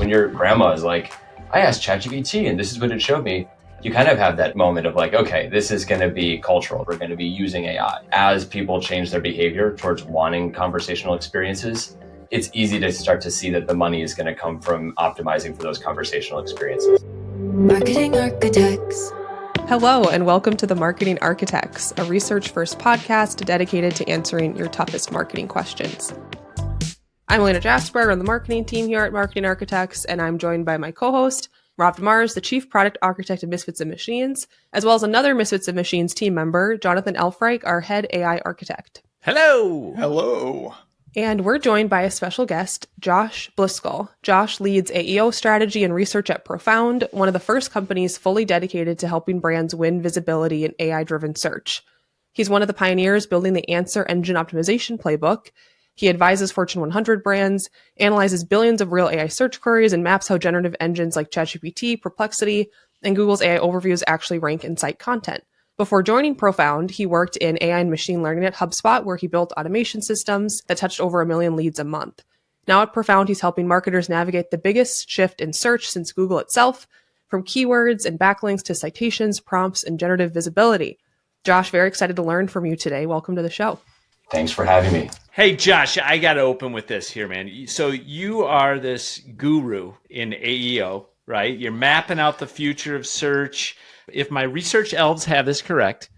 When your grandma is like, I asked ChatGPT and this is what it showed me, you kind of have that moment of like, okay, this is going to be cultural. We're going to be using AI. As people change their behavior towards wanting conversational experiences, it's easy to start to see that the money is going to come from optimizing for those conversational experiences. Marketing Architects. Hello, and welcome to the Marketing Architects, a research-first podcast dedicated to answering your toughest marketing questions. I'm Elena Jasper on the marketing team here at Marketing Architects, and I'm joined by my co-host, Rob DeMars, the Chief Product Architect of Misfits and Machines, as well as another Misfits and Machines team member, Jonathan Elfreich, our Head AI Architect. Hello! Hello! And we're joined by a special guest, Josh Blyskal. Josh leads AEO strategy and research at Profound, one of the first companies fully dedicated to helping brands win visibility in AI-driven search. He's one of the pioneers building the answer engine optimization playbook. He advises Fortune 100 brands, analyzes billions of real AI search queries, and maps how generative engines like ChatGPT, Perplexity, and Google's AI overviews actually rank and cite content. Before joining Profound, he worked in AI and machine learning at HubSpot, where he built automation systems that touched over 1 million leads a month. Now at Profound, he's helping marketers navigate the biggest shift in search since Google itself, from keywords and backlinks to citations, prompts, and generative visibility. Josh, very excited to learn from you today. Welcome to the show. Thanks for having me. Hey, Josh, I got to open with this here, man. So you are this guru in AEO, right? You're mapping out the future of search. If my research elves have this correct,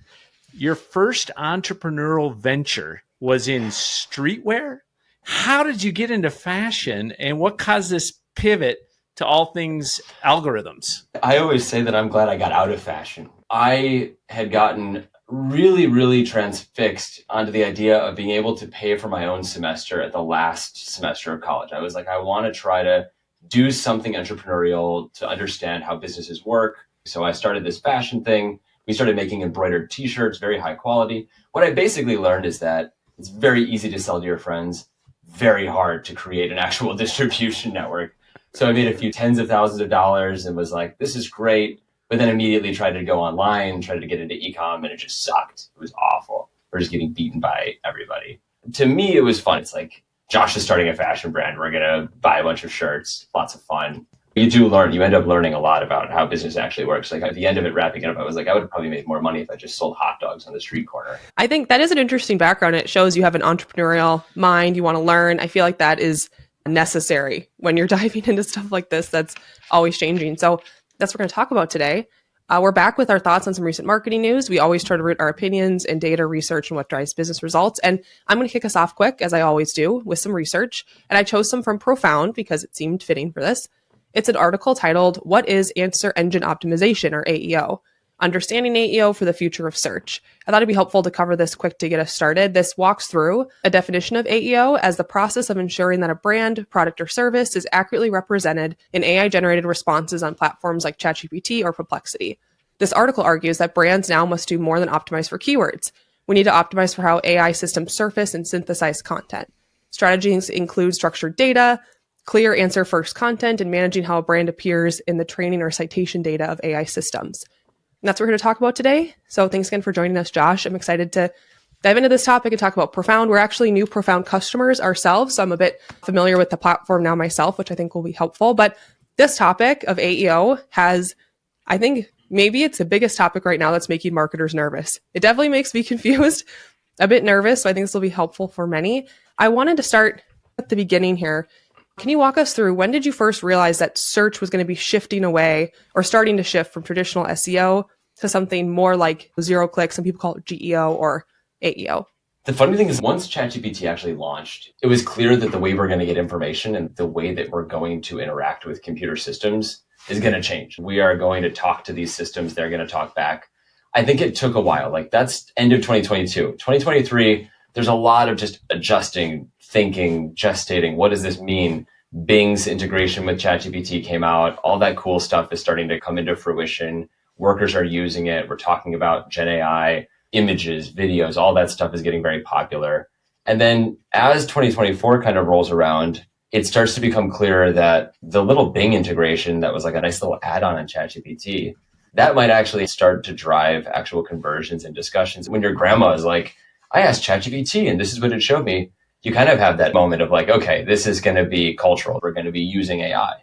your first entrepreneurial venture was in streetwear. How did you get into fashion, and what caused this pivot to all things algorithms? I always say that I'm glad I got out of fashion. I had gotten really transfixed onto the idea of being able to pay for my own semester at the last semester of college. I was like, I want to try to do something entrepreneurial to understand how businesses work. So I started this fashion thing. We started making embroidered t-shirts, very high quality. What I basically learned is that it's very easy to sell to your friends, very hard to create an actual distribution network. So I made a few tens of thousands of dollars and was like, this is great. But then immediately tried to go online, tried to get into e-com, and it just sucked. It was awful. We're just getting beaten by everybody. To me, it was fun. It's like, Josh is starting a fashion brand. We're going to buy a bunch of shirts. Lots of fun. You end up learning a lot about how business actually works. Like at the end of it, wrapping it up, I was like, I would have probably made more money if I just sold hot dogs on the street corner. I think that is an interesting background. It shows you have an entrepreneurial mind. You want to learn. I feel like that is necessary when you're diving into stuff like this. That's always changing. So that's what we're going to talk about today. We're back with our thoughts on some recent marketing news. We always try to root our opinions in data research and what drives business results. And I'm going to kick us off quick, as I always do, with some research. And I chose some from Profound because it seemed fitting for this. It's an article titled, What is Answer Engine Optimization, or AEO? Understanding AEO for the Future of Search. I thought it'd be helpful to cover this quick to get us started. This walks through a definition of AEO as the process of ensuring that a brand, product, or service is accurately represented in AI-generated responses on platforms like ChatGPT or Perplexity. This article argues that brands now must do more than optimize for keywords. We need to optimize for how AI systems surface and synthesize content. Strategies include structured data, clear answer-first content, and managing how a brand appears in the training or citation data of AI systems. And that's what we're going to talk about today. So thanks again for joining us, Josh. I'm excited to dive into this topic and talk about Profound. We're actually new Profound customers ourselves, so I'm a bit familiar with the platform now myself, which I think will be helpful. But this topic of AEO has, I think, maybe it's the biggest topic right now that's making marketers nervous. It definitely makes me confused, a bit nervous, so I think this will be helpful for many. I wanted to start at the beginning here. Can you walk us through, when did you first realize that search was going to be shifting away or starting to shift from traditional SEO to something more like zero click? Some people call it GEO or AEO. The funny thing is, once ChatGPT actually launched, it was clear that the way we're going to get information and the way that we're going to interact with computer systems is going to change. We are going to talk to these systems. They're going to talk back. I think it took a while. Like, that's end of 2022. 2023, there's a lot of just adjusting, thinking, gestating. What does this mean? Bing's integration with ChatGPT came out. All that cool stuff is starting to come into fruition. Workers are using it. We're talking about Gen AI, images, videos, all that stuff is getting very popular. And then as 2024 kind of rolls around, it starts to become clearer that the little Bing integration that was like a nice little add-on on ChatGPT, that might actually start to drive actual conversions and discussions. When your grandma is like, I asked ChatGPT and this is what it showed me, you kind of have that moment of like, okay, this is going to be cultural. We're going to be using AI.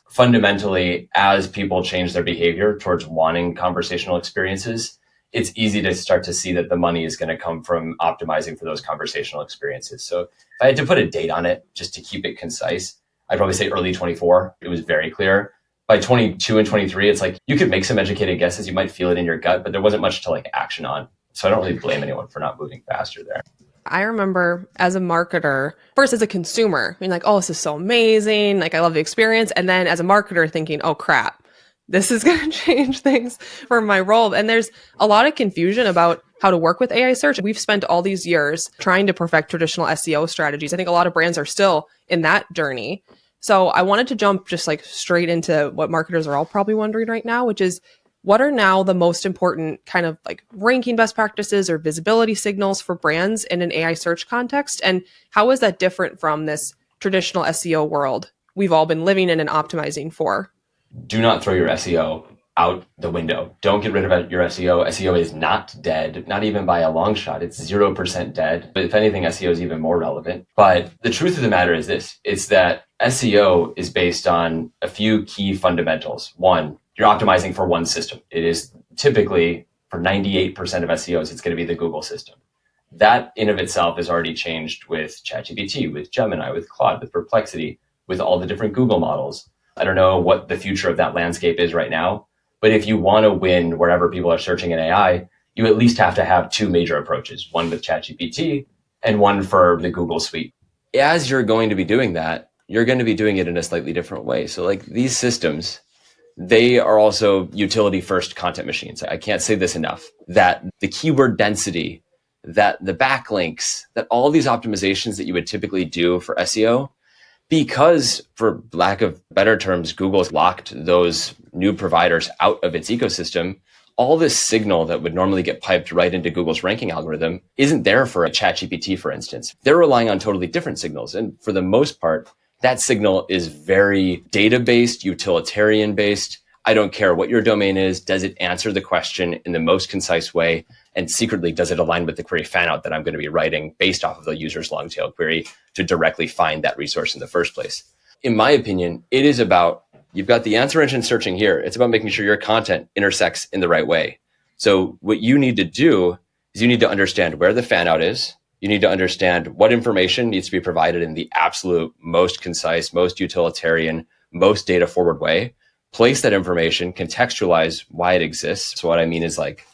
fundamentally, as people change their behavior towards wanting conversational experiences, it's easy to start to see that the money is going to come from optimizing for those conversational experiences. So if I had to put a date on it, just to keep it concise, I'd probably say early 24. It was very clear. By 22 and 23, it's like you could make some educated guesses. You might feel it in your gut, but there wasn't much to like action on. So I don't really blame anyone for not moving faster there. I remember as a marketer, first as a consumer, being like, oh, this is so amazing. Like, I love the experience. And then as a marketer thinking, oh, crap, this is going to change things for my role. And there's a lot of confusion about how to work with AI search. We've spent all these years trying to perfect traditional SEO strategies. I think a lot of brands are still in that journey. So I wanted to jump just like straight into what marketers are all probably wondering right now, which is what are now the most important kind of like ranking best practices or visibility signals for brands in an AI search context? And how is that different from this traditional SEO world we've all been living in and optimizing for? Do not throw your SEO out the window. Don't get rid of your SEO. SEO is not dead, not even by a long shot. It's 0% dead. But if anything, SEO is even more relevant. But the truth of the matter is this, it's that SEO is based on a few key fundamentals. One, you're optimizing for one system. It is typically for 98% of SEOs, it's going to be the Google system. That in of itself is already changed with ChatGPT, with Gemini, with Claude, with Perplexity, with all the different Google models. I don't know what the future of that landscape is right now, but if you want to win wherever people are searching in AI, you at least have to have two major approaches, one with ChatGPT and one for the Google suite. As you're going to be doing that, you're going to be doing it in a slightly different way. So like these systems, they are also utility first content machines. I can't say this enough, that the keyword density, that the backlinks, that all these optimizations that you would typically do for SEO, because for lack of better terms, Google's locked those new providers out of its ecosystem, all this signal that would normally get piped right into Google's ranking algorithm isn't there for a ChatGPT, for instance. They're relying on totally different signals. And for the most part, that signal is very data-based, utilitarian-based. I don't care what your domain is. Does it answer the question in the most concise way? And secretly, does it align with the query fan out that I'm going to be writing based off of the user's long tail query to directly find that resource in the first place? In my opinion, it is about, you've got the answer engine searching here. It's about making sure your content intersects in the right way. So what you need to do is you need to understand where the fan out is. You need to understand what information needs to be provided in the absolute most concise, most utilitarian, most data forward way. Place that information, contextualize why it exists. So what I mean is like,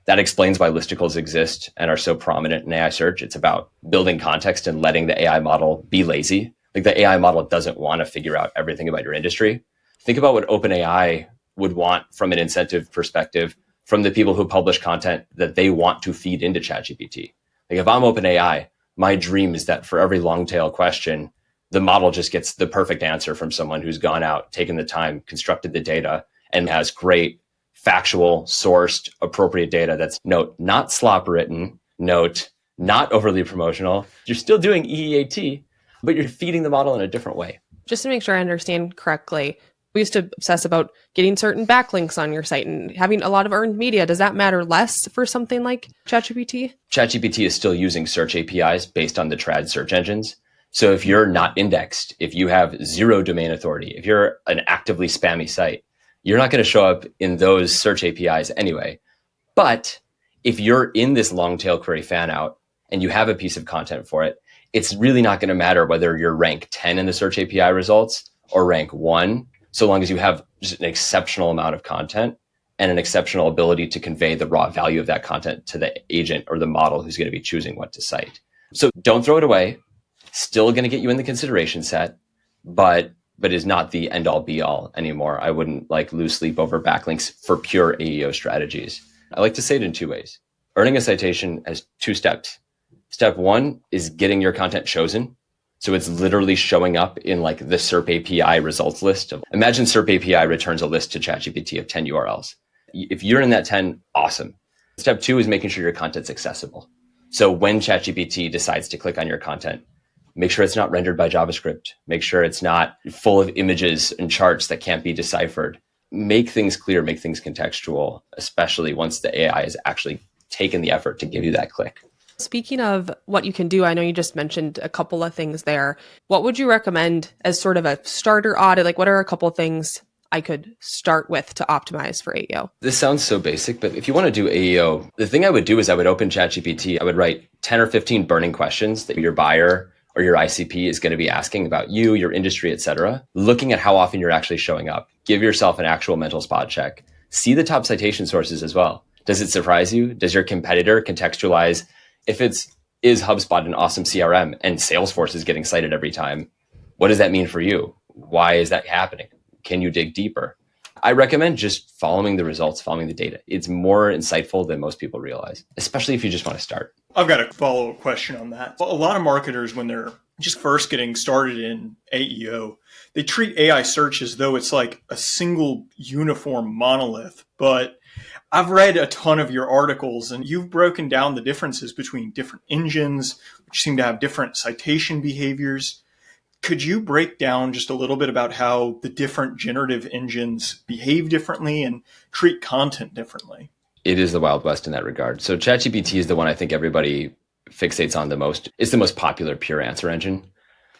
that explains why listicles exist and are so prominent in AI search. It's about building context and letting the AI model be lazy. Like the AI model doesn't want to figure out everything about your industry. Think about what OpenAI would want from an incentive perspective from the people who publish content that they want to feed into ChatGPT. Like if I'm OpenAI, my dream is that for every long tail question, the model just gets the perfect answer from someone who's gone out, taken the time, constructed the data, and has great factual, sourced, appropriate data that's, note, not slop written, note, not overly promotional. You're still doing EEAT, but you're feeding the model in a different way. Just to make sure I understand correctly, we used to obsess about getting certain backlinks on your site and having a lot of earned media. Does that matter less for something like ChatGPT? ChatGPT is still using search APIs based on the trad search engines. So if you're not indexed, if you have zero domain authority, if you're an actively spammy site, you're not going to show up in those search APIs anyway. But if you're in this long tail query fan out and you have a piece of content for it, it's really not going to matter whether you're rank 10 in the search API results or rank 1, so long as you have just an exceptional amount of content and an exceptional ability to convey the raw value of that content to the agent or the model who's going to be choosing what to cite. So don't throw it away. Still going to get you in the consideration set, but is not the end all be all anymore. I wouldn't like lose sleep over backlinks for pure AEO strategies. I like to say it in two ways. Earning a citation has two steps. Step one is getting your content chosen. So it's literally showing up in like the SERP API results list. Imagine SERP API returns a list to ChatGPT of 10 URLs. If you're in that 10, awesome. Step two is making sure your content's accessible. So when ChatGPT decides to click on your content, make sure it's not rendered by JavaScript. Make sure it's not full of images and charts that can't be deciphered. Make things clear, make things contextual, especially once the AI has actually taken the effort to give you that click. Speaking of what you can do, I know you just mentioned a couple of things there. What would you recommend as sort of a starter audit? Like, what are a couple of things I could start with to optimize for AEO? This sounds so basic, but if you want to do AEO, the thing I would do is I would open ChatGPT. I would write 10 or 15 burning questions that your buyer or your ICP is going to be asking about you, your industry, et cetera, looking at how often you're actually showing up. Give yourself an actual mental spot check. See the top citation sources as well. Does it surprise you? Does your competitor contextualize? If is HubSpot an awesome CRM and Salesforce is getting cited every time, what does that mean for you? Why is that happening? Can you dig deeper? I recommend just following the results, following the data. It's more insightful than most people realize, especially if you just want to start. I've got a follow-up question on that. A lot of marketers, when they're just first getting started in AEO, they treat AI search as though it's like a single uniform monolith. But I've read a ton of your articles and you've broken down the differences between different engines, which seem to have different citation behaviors. Could you break down just a little bit about how the different generative engines behave differently and treat content differently? It is the Wild West in that regard. So ChatGPT is the one I think everybody fixates on the most. It's the most popular pure answer engine.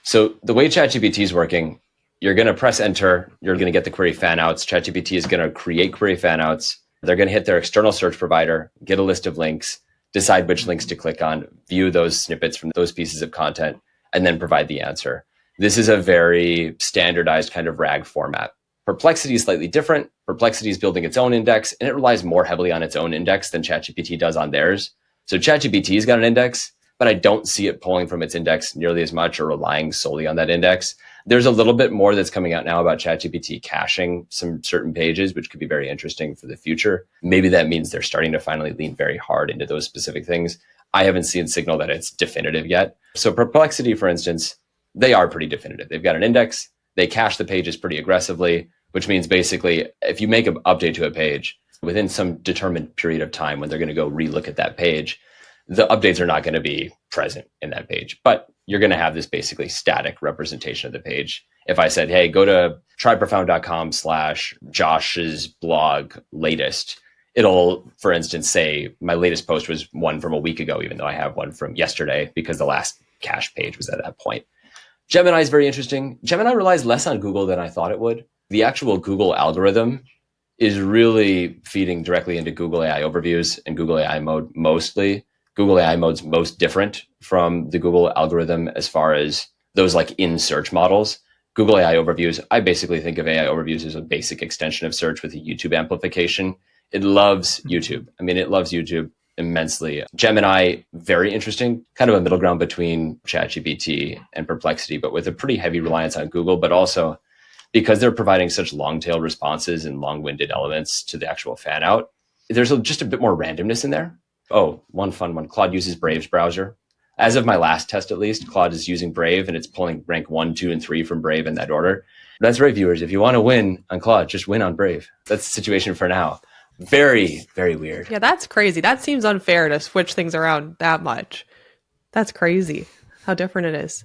So the way ChatGPT is working, you're going to press enter. You're going to get the query fan outs. ChatGPT is going to create query fan outs. They're going to hit their external search provider, get a list of links, decide which links to click on, view those snippets from those pieces of content, and then provide the answer. This is a very standardized kind of RAG format. Perplexity is slightly different. Perplexity is building its own index, and it relies more heavily on its own index than ChatGPT does on theirs. So ChatGPT's got an index, but I don't see it pulling from its index nearly as much or relying solely on that index. There's a little bit more that's coming out now about ChatGPT caching some certain pages, which could be very interesting for the future. Maybe that means they're starting to finally lean very hard into those specific things. I haven't seen signal that it's definitive yet. So Perplexity, for instance, they are pretty definitive. They've got an index. They cache the pages pretty aggressively, which means basically if you make an update to a page within some determined period of time when they're going to go relook at that page, the updates are not going to be present in that page, but you're going to have this basically static representation of the page. If I said, hey, go to tryprofound.com/Josh's blog latest, it'll, for instance, say my latest post was one from a week ago, even though I have one from yesterday because the last cache page was at that point. Gemini is very interesting. Gemini relies less on Google than I thought it would. The actual Google algorithm is really feeding directly into Google AI overviews and Google AI mode mostly. Google AI mode's most different from the Google algorithm as far as those like in search models. Google AI overviews, I basically think of AI overviews as a basic extension of search with a YouTube amplification. It loves YouTube. I mean, it loves YouTube immensely. Gemini, very interesting, kind of a middle ground between ChatGPT and Perplexity, but with a pretty heavy reliance on Google, but also because they're providing such long tail responses and long-winded elements to the actual fan out, there's just a bit more randomness in there. Oh, one fun one. Claude uses Brave's browser. As of my last test, at least, Claude is using Brave and it's pulling rank 1, 2, and 3 from Brave in that order. That's right, viewers. If you want to win on Claude, just win on Brave. That's the situation for now. Very, very weird. Yeah, that's crazy. That seems unfair to switch things around that much. That's crazy how different it is.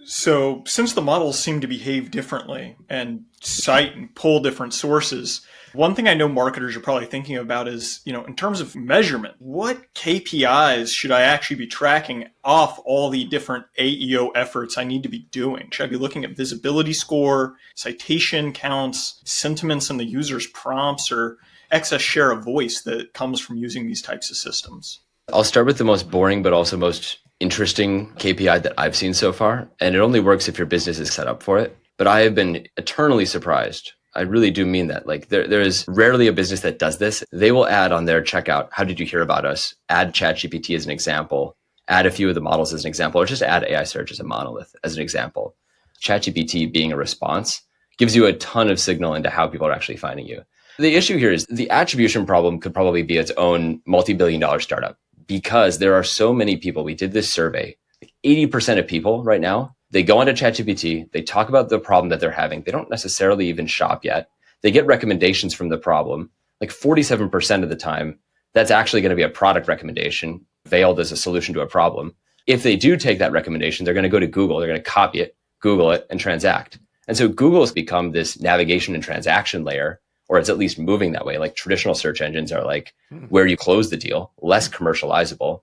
So since the models seem to behave differently and cite and pull different sources, one thing I know marketers are probably thinking about is, in terms of measurement, what KPIs should I actually be tracking off all the different AEO efforts I need to be doing? Should I be looking at visibility score, citation counts, sentiments in the user's prompts, or excess share of voice that comes from using these types of systems? I'll start with the most boring, but also most interesting KPI that I've seen so far. And it only works if your business is set up for it. But I have been eternally surprised. I really do mean that. Like there is rarely a business that does this. They will add on their checkout, how did you hear about us? Add ChatGPT as an example, add a few of the models as an example, or just add AI search as a monolith as an example. ChatGPT being a response gives you a ton of signal into how people are actually finding you. The issue here is the attribution problem could probably be its own multi-billion-dollar startup because there are so many people. We did this survey, 80% of people right now, they go onto ChatGPT, they talk about the problem that they're having. They don't necessarily even shop yet. They get recommendations from the problem. Like 47% of the time, that's actually going to be a product recommendation veiled as a solution to a problem. If they do take that recommendation, they're going to go to Google, they're going to copy it, Google it, and transact. And so Google has become this navigation and transaction layer, or it's at least moving that way. Like traditional search engines are like where you close the deal, less commercializable.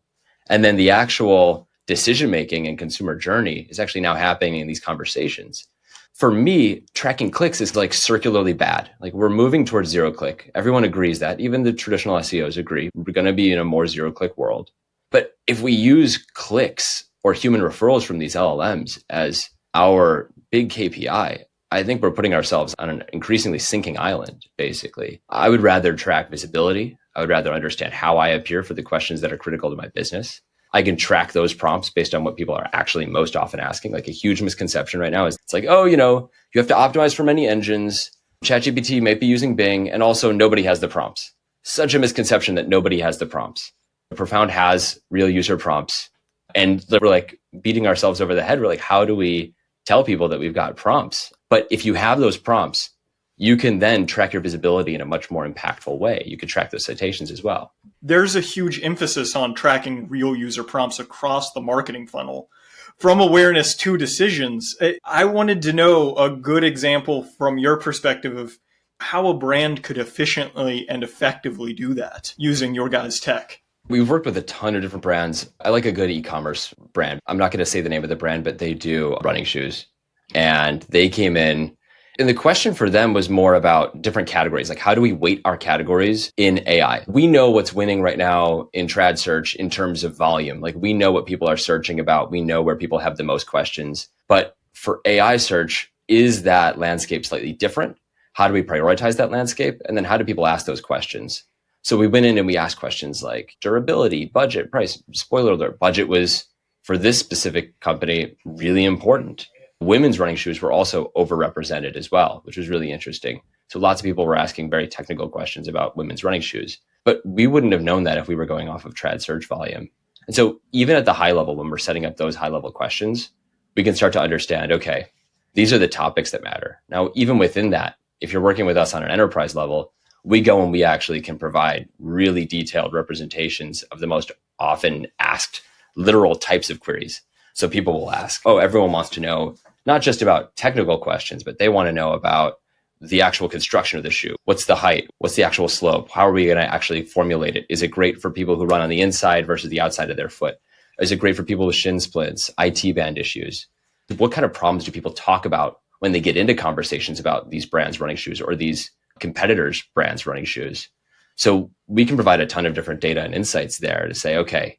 And then the actual decision making and consumer journey is actually now happening in these conversations. For me, tracking clicks is like circularly bad. Like we're moving towards zero click. Everyone agrees that. Even the traditional SEOs agree. We're going to be in a more zero click world. But if we use clicks or human referrals from these LLMs as our big KPI, I think we're putting ourselves on an increasingly sinking island, basically. I would rather track visibility. I would rather understand how I appear for the questions that are critical to my business. I can track those prompts based on what people are actually most often asking. Like a huge misconception right now is it's like, oh, you have to optimize for many engines. ChatGPT may be using Bing, and also nobody has the prompts. Such a misconception that nobody has the prompts. Profound has real user prompts. And we're like beating ourselves over the head. We're like, how do we tell people that we've got prompts? But if you have those prompts, you can then track your visibility in a much more impactful way. You can track those citations as well. There's a huge emphasis on tracking real user prompts across the marketing funnel. From awareness to decisions, I wanted to know a good example from your perspective of how a brand could efficiently and effectively do that using your guys' tech. We've worked with a ton of different brands. I like a good e-commerce brand. I'm not going to say the name of the brand, but they do running shoes. And they came in, and the question for them was more about different categories. Like, how do we weight our categories in AI? We know what's winning right now in trad search in terms of volume. Like, we know what people are searching about. We know where people have the most questions. But for AI search, is that landscape slightly different? How do we prioritize that landscape? And then how do people ask those questions? So we went in and we asked questions like durability, budget, price. Spoiler alert, budget was, for this specific company, really important. Women's running shoes were also overrepresented as well, which was really interesting. So lots of people were asking very technical questions about women's running shoes, but we wouldn't have known that if we were going off of trad search volume. And so even at the high level, when we're setting up those high level questions, we can start to understand, okay, these are the topics that matter. Now, even within that, if you're working with us on an enterprise level, we go and we actually can provide really detailed representations of the most often asked literal types of queries. So people will ask, oh, everyone wants to know not just about technical questions, but they want to know about the actual construction of the shoe. What's the height? What's the actual slope? How are we going to actually formulate it? Is it great for people who run on the inside versus the outside of their foot? Is it great for people with shin splints, IT band issues? What kind of problems do people talk about when they get into conversations about these brands running shoes or these competitors' brands running shoes? So we can provide a ton of different data and insights there to say, okay,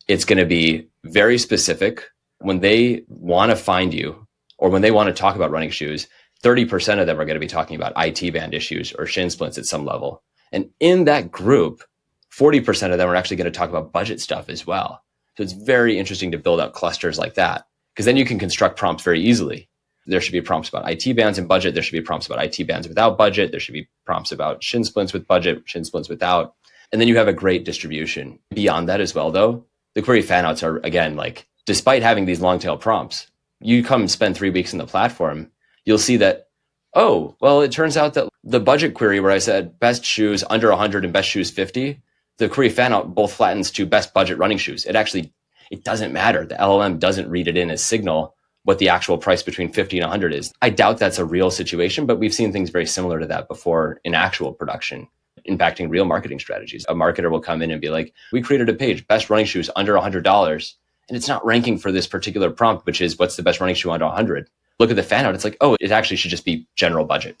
it's going to be very specific. When they want to find you or when they want to talk about running shoes, 30% of them are going to be talking about IT band issues or shin splints at some level. And in that group, 40% of them are actually going to talk about budget stuff as well. So it's very interesting to build out clusters like that, because then you can construct prompts very easily. There should be prompts about IT bands and budget. There should be prompts about IT bands without budget. There should be prompts about shin splints with budget, shin splints without. And then you have a great distribution. Beyond that as well, though, the query fanouts are, again, like, despite having these long tail prompts, you come spend 3 weeks in the platform, you'll see that, oh, well, it turns out that the budget query where I said best shoes under 100 and best shoes 50, the query fanout both flattens to best budget running shoes. It doesn't matter. The LLM doesn't read it in as signal what the actual price between 50 and 100 is. I doubt that's a real situation, but we've seen things very similar to that before in actual production, impacting real marketing strategies. A marketer will come in and be like, we created a page, best running shoes under $100. And it's not ranking for this particular prompt, which is what's the best running shoe under 100. Look at the fan out. It's like, oh, it actually should just be general budget.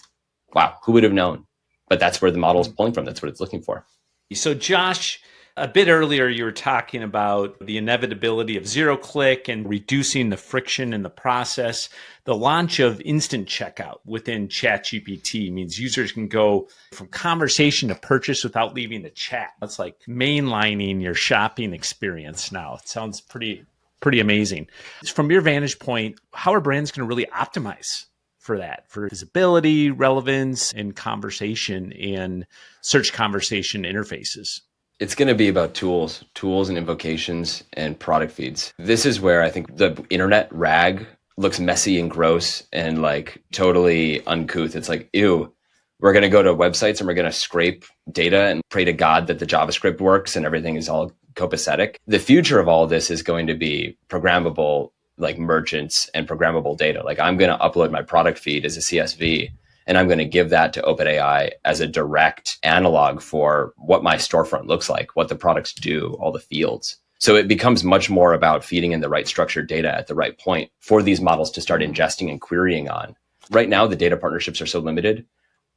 Wow, who would have known? But that's where the model is pulling from. That's what it's looking for. So Josh, a bit earlier, you were talking about the inevitability of zero click and reducing the friction in the process. The launch of instant checkout within ChatGPT means users can go from conversation to purchase without leaving the chat. That's like mainlining your shopping experience now. It sounds pretty amazing. From your vantage point, how are brands going to really optimize for that, for visibility, relevance, and conversation in search conversation interfaces? It's going to be about tools and invocations and product feeds. This is where I think the internet RAG looks messy and gross and like totally uncouth. It's like, ew, we're going to go to websites and we're going to scrape data and pray to God that the JavaScript works and everything is all copacetic. The future of all this is going to be programmable, like merchants and programmable data. Like I'm going to upload my product feed as a CSV and I'm going to give that to OpenAI as a direct analog for what my storefront looks like, what the products do, all the fields. So it becomes much more about feeding in the right structured data at the right point for these models to start ingesting and querying on. Right now, the data partnerships are so limited.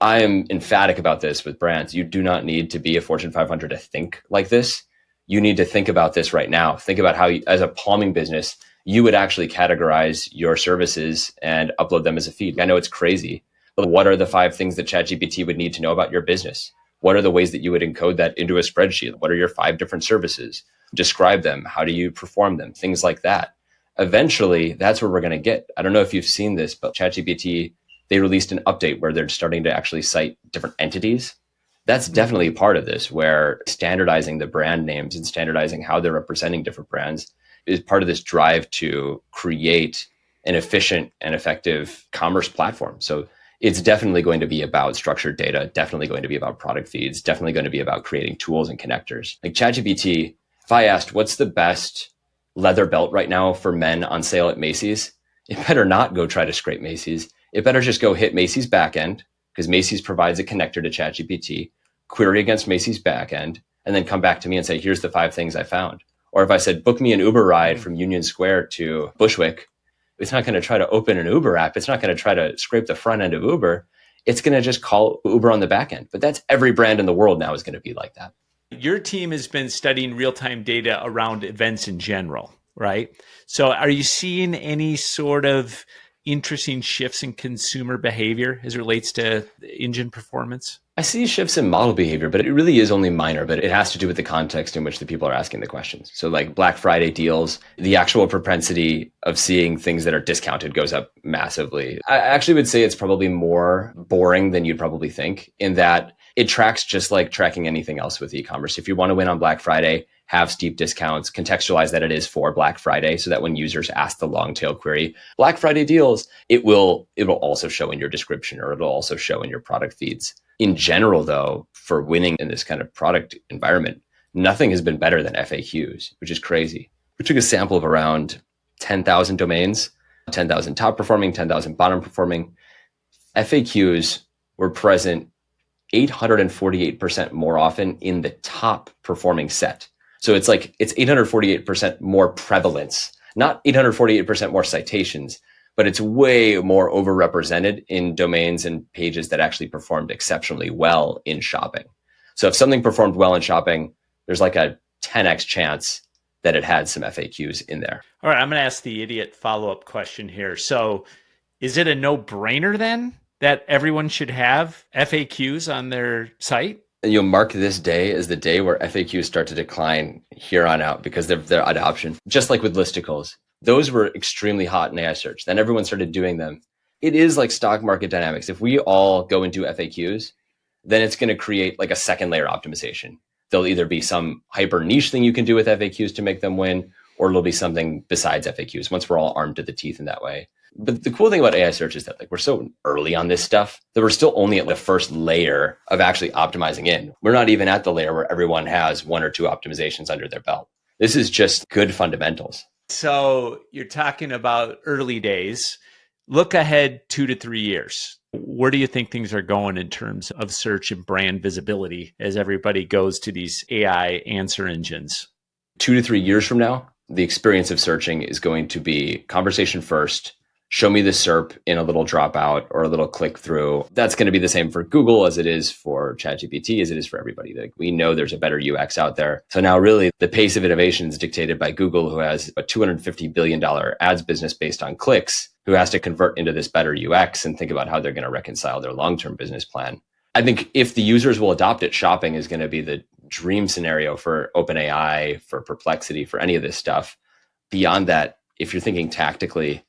I am emphatic about this with brands. You do not need to be a Fortune 500 to think like this. You need to think about this right now. Think about how, as a plumbing business, you would actually categorize your services and upload them as a feed. I know it's crazy, but what are the 5 things that ChatGPT would need to know about your business? What are the ways that you would encode that into a spreadsheet? What are your 5 different services? Describe them. How do you perform them? Things like that. Eventually, that's where we're going to get. I don't know if you've seen this, but ChatGPT, they released an update where they're starting to actually cite different entities. That's definitely part of this, where standardizing the brand names and standardizing how they're representing different brands is part of this drive to create an efficient and effective commerce platform. So it's definitely going to be about structured data, definitely going to be about product feeds, definitely going to be about creating tools and connectors. Like ChatGPT, if I asked what's the best leather belt right now for men on sale at Macy's, it better not go try to scrape Macy's. It better just go hit Macy's backend, because Macy's provides a connector to ChatGPT, query against Macy's backend, and then come back to me and say, here's the 5 things I found. Or if I said, book me an Uber ride from Union Square to Bushwick, it's not going to try to open an Uber app. It's not going to try to scrape the front end of Uber. It's going to just call Uber on the back end. But that's every brand in the world now is going to be like that. Your team has been studying real-time data around events in general, right? So are you seeing any sort of interesting shifts in consumer behavior as it relates to engine performance? I see shifts in model behavior, but it really is only minor, but it has to do with the context in which the people are asking the questions. So like Black Friday deals, the actual propensity of seeing things that are discounted goes up massively. I actually would say it's probably more boring than you'd probably think, in that it tracks just like tracking anything else with e-commerce. If you want to win on Black Friday, have steep discounts, contextualize that it is for Black Friday, so that when users ask the long tail query, Black Friday deals, it will also show in your description, or it'll also show in your product feeds. In general, though, for winning in this kind of product environment, nothing has been better than FAQs, which is crazy. We took a sample of around 10,000 domains, 10,000 top performing, 10,000 bottom performing. FAQs were present 848% more often in the top performing set. So it's 848% more prevalence, not 848% more citations, but it's way more overrepresented in domains and pages that actually performed exceptionally well in shopping. So if something performed well in shopping, there's like a 10x chance that it had some FAQs in there. All right, I'm going to ask the idiot follow-up question here. So is it a no-brainer then that everyone should have FAQs on their site? And you'll mark this day as the day where FAQs start to decline here on out because of their adoption. Just like with listicles, those were extremely hot in AI search. Then everyone started doing them. It is like stock market dynamics. If we all go into FAQs, then it's going to create like a second layer optimization. There'll either be some hyper niche thing you can do with FAQs to make them win, or it'll be something besides FAQs once we're all armed to the teeth in that way. But the cool thing about AI search is that like we're so early on this stuff that we're still only at the first layer of actually optimizing in. We're not even at the layer where everyone has 1 or 2 optimizations under their belt. This is just good fundamentals. So you're talking about early days. Look ahead 2 to 3 years. Where do you think things are going in terms of search and brand visibility as everybody goes to these AI answer engines? 2 to 3 years from now, the experience of searching is going to be conversation first. Show me the SERP in a little dropout or a little click through. That's going to be the same for Google as it is for ChatGPT, as it is for everybody. Like, we know there's a better UX out there. So now really the pace of innovation is dictated by Google, who has a $250 billion ads business based on clicks, who has to convert into this better UX and think about how they're going to reconcile their long-term business plan. I think if the users will adopt it, shopping is going to be the dream scenario for OpenAI, for Perplexity, for any of this stuff. Beyond that, if you're thinking tactically,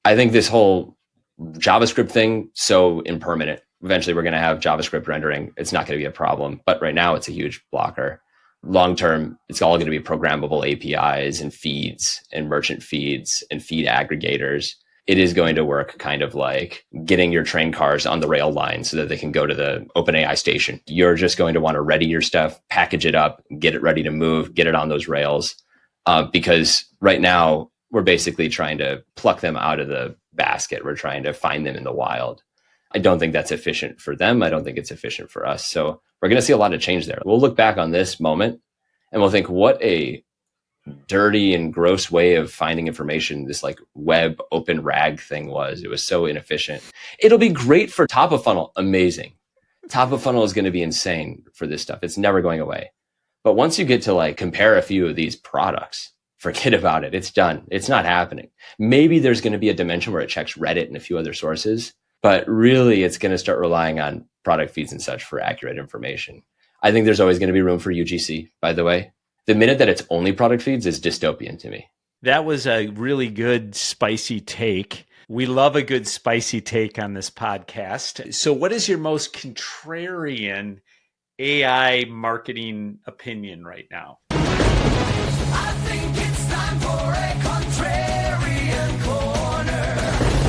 I think this whole JavaScript thing, so impermanent. Eventually, we're going to have JavaScript rendering. It's not going to be a problem. But right now, it's a huge blocker. Long term, it's all going to be programmable APIs and feeds and merchant feeds and feed aggregators. It is going to work kind of like getting your train cars on the rail line so that they can go to the OpenAI station. You're just going to want to ready your stuff, package it up, get it ready to move, get it on those rails. Because right now, we're basically trying to pluck them out of the basket. We're trying to find them in the wild. I don't think that's efficient for them. I don't think it's efficient for us. So we're going to see a lot of change there. We'll look back on this moment and we'll think, what a dirty and gross way of finding information this like web open rag thing was. It was so inefficient. It'll be great for top of funnel. Amazing. Top of funnel is going to be insane for this stuff. It's never going away. But once you get to like compare a few of these products, forget about it. It's done. It's not happening. Maybe there's going to be a dimension where it checks Reddit and a few other sources, but really it's going to start relying on product feeds and such for accurate information. I think there's always going to be room for UGC, by the way. The minute that it's only product feeds is dystopian to me. That was a really good spicy take. We love a good spicy take on this podcast. So what is your most contrarian AI marketing opinion right now? I think it's time for a contrarian corner.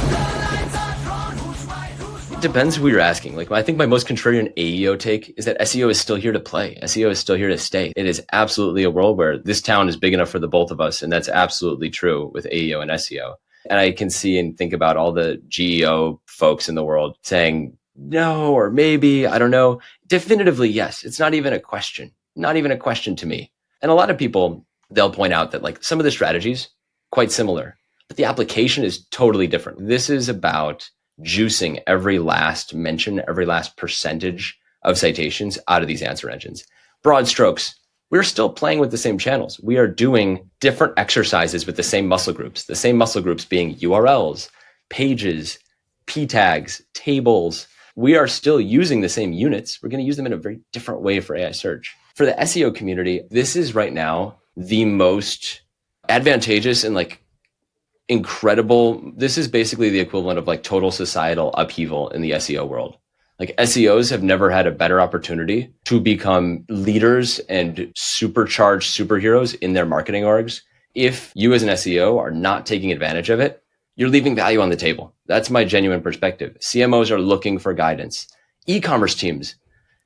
The lines are drawn, who's right, who's wrong. It depends who you're asking. Like, I think my most contrarian AEO take is that SEO is still here to play. SEO is still here to stay. It is absolutely a world where this town is big enough for the both of us. And that's absolutely true with AEO and SEO. And I can see and think about all the GEO folks in the world saying no, or maybe, I don't know. Definitively, yes. It's not even a question. Not even a question to me. And a lot of people, they'll point out that like some of the strategies quite similar, but the application is totally different. This is about juicing every last mention, every last percentage of citations out of these answer engines. Broad strokes, we're still playing with the same channels. We are doing different exercises with the same muscle groups being URLs, pages, P tags, tables. We are still using the same units. We're going to use them in a very different way for AI search. For the SEO community, this is right now the most advantageous and like incredible. This is basically the equivalent of like total societal upheaval in the SEO world. Like SEOs have never had a better opportunity to become leaders and supercharged superheroes in their marketing orgs. If you as an SEO are not taking advantage of it, you're leaving value on the table. That's my genuine perspective. CMOs are looking for guidance. E-commerce teams,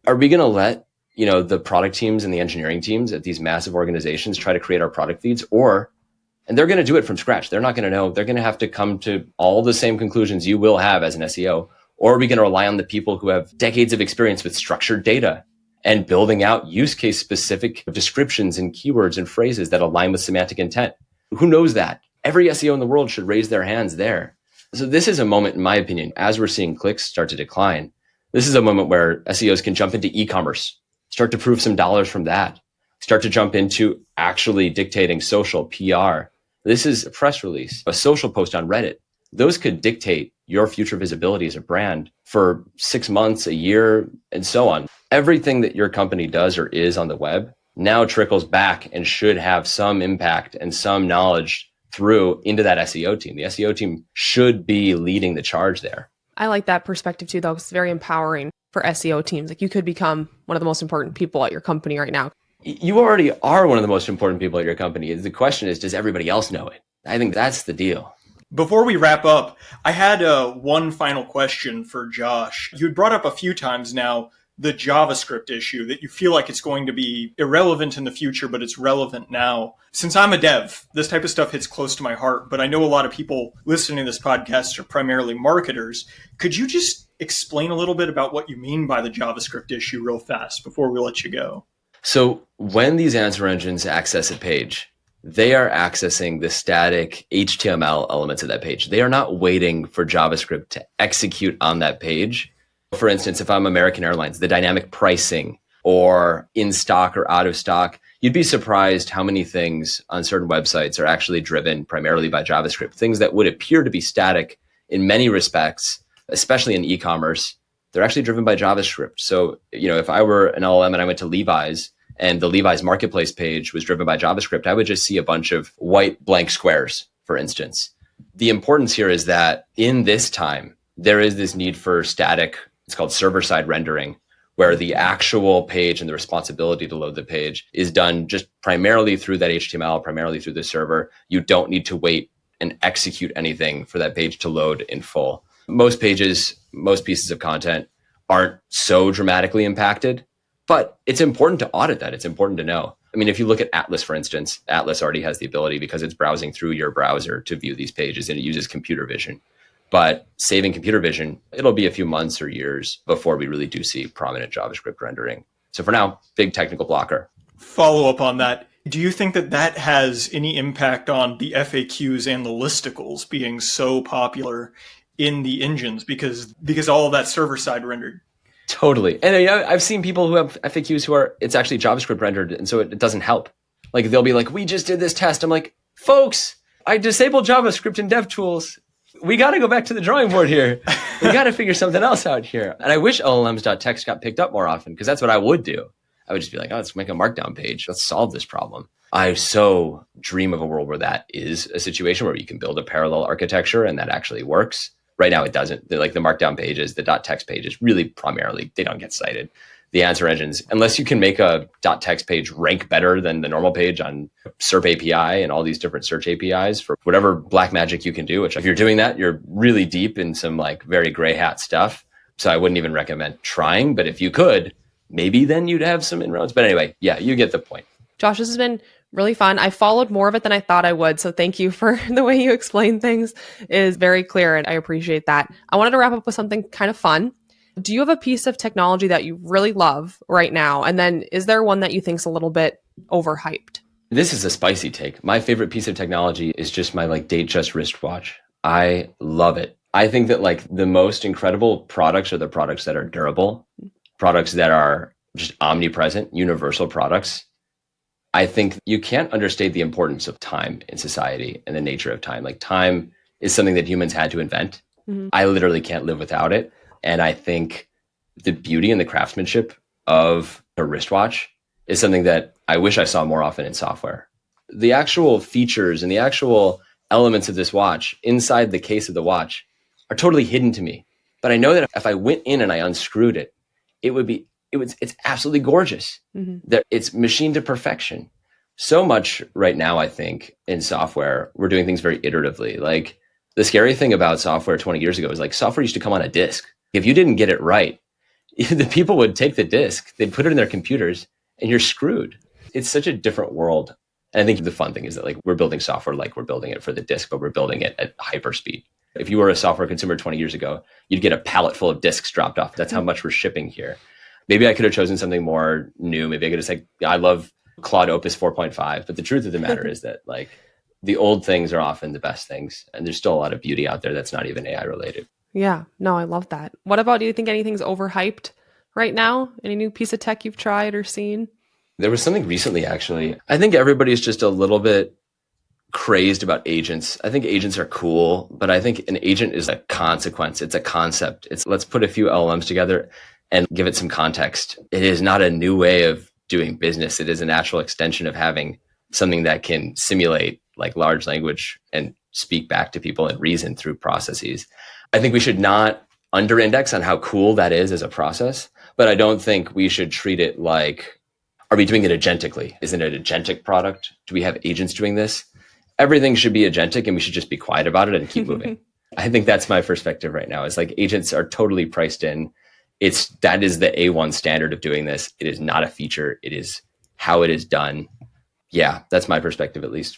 are we going to let, the product teams and the engineering teams at these massive organizations try to create our product feeds, and they're going to do it from scratch. They're not going to know. They're going to have to come to all the same conclusions you will have as an SEO. Or are we going to rely on the people who have decades of experience with structured data and building out use case specific descriptions and keywords and phrases that align with semantic intent? Who knows that? Every SEO in the world should raise their hands there. So this is a moment, in my opinion, as we're seeing clicks start to decline, this is a moment where SEOs can jump into e-commerce, start to prove some dollars from that, start to jump into actually dictating social PR. This is a press release, a social post on Reddit. Those could dictate your future visibility as a brand for 6 months, a year, and so on. Everything that your company does or is on the web now trickles back and should have some impact and some knowledge through into that SEO team. The SEO team should be leading the charge there. I like that perspective too, though. It's very empowering for SEO teams. Like you could become one of the most important people at your company right now. You already are one of the most important people at your company. The question is, does everybody else know it? I think that's the deal. Before we wrap up, I had one final question for Josh. You had brought up a few times now the JavaScript issue, that you feel like it's going to be irrelevant in the future, but it's relevant now. Since I'm a dev, this type of stuff hits close to my heart, but I know a lot of people listening to this podcast are primarily marketers. Could you just explain a little bit about what you mean by the JavaScript issue real fast before we let you go? So when these answer engines access a page, they are accessing the static HTML elements of that page. They are not waiting for JavaScript to execute on that page. For instance, if I'm American Airlines, the dynamic pricing or in stock or out of stock, you'd be surprised how many things on certain websites are actually driven primarily by JavaScript. Things that would appear to be static in many respects, especially in e-commerce, they're actually driven by JavaScript. So, if I were an LLM and I went to Levi's and the Levi's marketplace page was driven by JavaScript, I would just see a bunch of white blank squares, for instance. The importance here is that in this time, there is this need for static, it's called server-side rendering, where the actual page and the responsibility to load the page is done just primarily through that HTML, primarily through the server. You don't need to wait and execute anything for that page to load in full. Most pages, most pieces of content aren't so dramatically impacted, but it's important to audit that. It's important to know. I mean, if you look at Atlas, for instance, Atlas already has the ability, because it's browsing through your browser, to view these pages, and it uses computer vision. But saving computer vision, it'll be a few months or years before we really do see prominent JavaScript rendering. So for now, big technical blocker. Follow up on that. Do you think that that has any impact on the FAQs and the listicles being so popular in the engines because all of that server side rendered? Totally. And I've seen people who have FAQs who are, it's actually JavaScript rendered. And so it doesn't help. Like they'll be like, we just did this test. I'm like, folks, I disabled JavaScript in DevTools. We got to go back to the drawing board here. We got to figure something else out here. And I wish LLMs.txt got picked up more often because that's what I would do. I would just be like, oh, let's make a markdown page. Let's solve this problem. I so dream of a world where that is a situation where you can build a parallel architecture and that actually works. Right now, it doesn't. Like the markdown pages, the .text pages, really primarily, they don't get cited. The answer engines, unless you can make a .text page rank better than the normal page on SERP API and all these different search APIs for whatever black magic you can do, which if you're doing that, you're really deep in some like very gray hat stuff. So I wouldn't even recommend trying, but if you could, maybe then you'd have some inroads. But anyway, yeah, you get the point. Josh, this has been really fun. I followed more of it than I thought I would. So thank you for the way you explain things. It is very clear and I appreciate that. I wanted to wrap up with something kind of fun. Do you have a piece of technology that you really love right now? And then is there one that you think's a little bit overhyped? This is a spicy take. My favorite piece of technology is just my like Datejust wristwatch. I love it. I think that like the most incredible products are the products that are durable, products that are just omnipresent, universal products. I think you can't understate the importance of time in society and the nature of time. Like time is something that humans had to invent. Mm-hmm. I literally can't live without it. And I think the beauty and the craftsmanship of a wristwatch is something that I wish I saw more often in software. The actual features and the actual elements of this watch inside the case of the watch are totally hidden to me. But I know that if I went in and I unscrewed it, it's absolutely gorgeous. Mm-hmm. That it's machined to perfection. So much right now, I think, in software, we're doing things very iteratively. Like the scary thing about software 20 years ago is like software used to come on a disk. If you didn't get it right, the people would take the disk, they'd put it in their computers, and you're screwed. It's such a different world. And I think the fun thing is that like we're building software like we're building it for the disk, but we're building it at hyperspeed. If you were a software consumer 20 years ago, you'd get a pallet full of disks dropped off. That's how much we're shipping here. Maybe I could have chosen something more new. Maybe I could have said, I love Claude Opus 4.5. But the truth of the matter is that like the old things are often the best things. And there's still a lot of beauty out there that's not even AI related. Yeah, no, I love that. What about, do you think anything's overhyped right now? Any new piece of tech you've tried or seen? There was something recently, actually. I think everybody's just a little bit crazed about agents. I think agents are cool, but I think an agent is a consequence. It's a concept. It's let's put a few LLMs together and give it some context. It is not a new way of doing business. It is a natural extension of having something that can simulate like large language and speak back to people and reason through processes. I think we should not under-index on how cool that is as a process, but I don't think we should treat it like, are we doing it agentically? Isn't it an agentic product? Do we have agents doing this? Everything should be agentic and we should just be quiet about it and keep moving. I think that's my perspective right now. Is like agents are totally priced in. That is the A1 standard of doing this. It is not a feature. It is how it is done. Yeah, that's my perspective at least.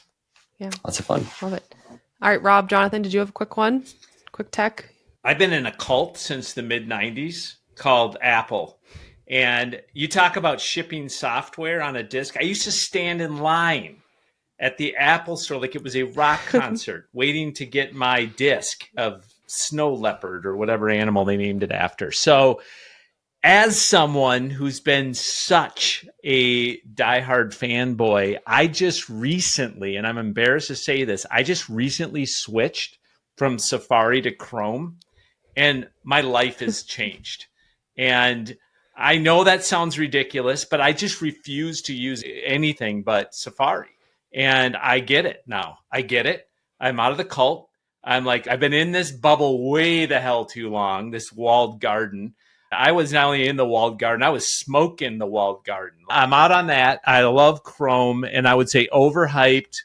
Yeah. Lots of fun. Love it. All right, Rob, Jonathan, did you have a quick one? Quick tech? I've been in a cult since the mid-90s called Apple. And you talk about shipping software on a disk. I used to stand in line at the Apple store like it was a rock concert waiting to get my disc of snow leopard or whatever animal they named it after. So as someone who's been such a diehard fanboy, I just recently, and I'm embarrassed to say this, I just recently switched from Safari to Chrome and my life has changed. And I know that sounds ridiculous, but I just refuse to use anything but Safari. And I get it now. I get it. I'm out of the cult. I'm like, I've been in this bubble way the hell too long, this walled garden. I was not only in the walled garden, I was smoking the walled garden. I'm out on that. I love Chrome, and I would say overhyped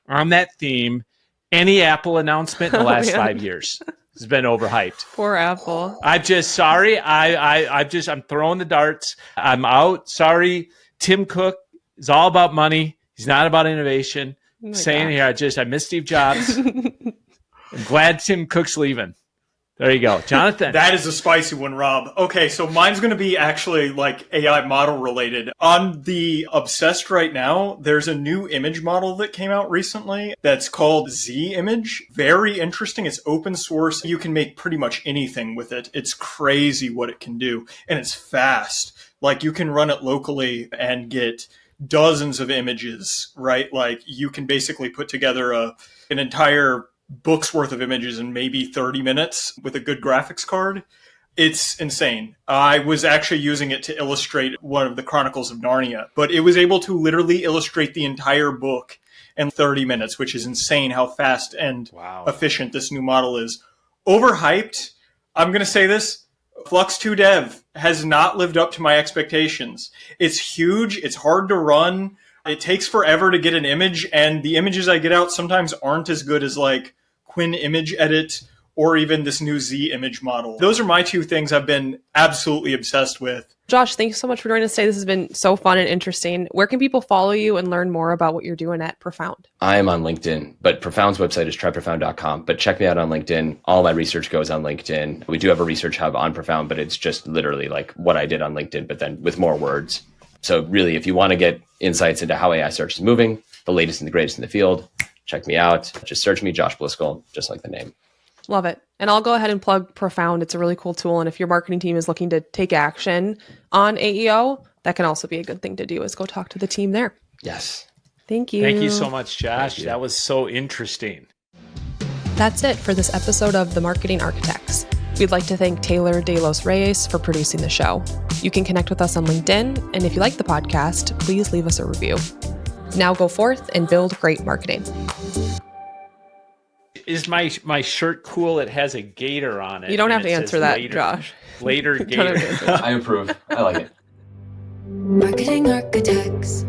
on that theme. Any Apple announcement in the last 5 years has been overhyped. Poor Apple. I'm just sorry. I'm throwing the darts. I'm out. Sorry. Tim Cook is all about money. He's not about innovation. Oh Saying gosh. here, I miss Steve Jobs. I'm glad Tim Cook's leaving. There you go. Jonathan. That is a spicy one, Rob. Okay, so mine's going to be actually like AI model related. On the Obsessed right now, there's a new image model that came out recently that's called Z Image. Very interesting. It's open source. You can make pretty much anything with it. It's crazy what it can do. And it's fast. Like you can run it locally and get dozens of images, right? Like you can basically put together an entire book's worth of images in maybe 30 minutes with a good graphics card. It's insane. I was actually using it to illustrate one of the Chronicles of Narnia, but it was able to literally illustrate the entire book in 30 minutes, which is insane how fast and efficient this new model is. Overhyped, I'm going to say this, Flux 2 Dev has not lived up to my expectations. It's huge. It's hard to run. It takes forever to get an image, and the images I get out sometimes aren't as good as like Quinn Image Edit or even this new Z image model. Those are my two things I've been absolutely obsessed with. Josh, thanks so much for joining us today. This has been so fun and interesting. Where can people follow you and learn more about what you're doing at Profound? I am on LinkedIn, but Profound's website is tryprofound.com. But check me out on LinkedIn. All my research goes on LinkedIn. We do have a research hub on Profound, but it's just literally like what I did on LinkedIn, but then with more words. So really, if you want to get insights into how AI search is moving, the latest and the greatest in the field, check me out. Just search me, Josh Blyskal, just like the name. Love it. And I'll go ahead and plug Profound. It's a really cool tool. And if your marketing team is looking to take action on AEO, that can also be a good thing to do, is go talk to the team there. Yes. Thank you. Thank you so much, Josh. That was so interesting. That's it for this episode of The Marketing Architects. We'd like to thank Taylor De Los Reyes for producing the show. You can connect with us on LinkedIn. And if you like the podcast, please leave us a review. Now go forth and build great marketing. Is my shirt cool? It has a gator on it. You don't have to it answer says that, later, Josh. Later You don't have to gator. answer that. I approve. I like it. Marketing Architects.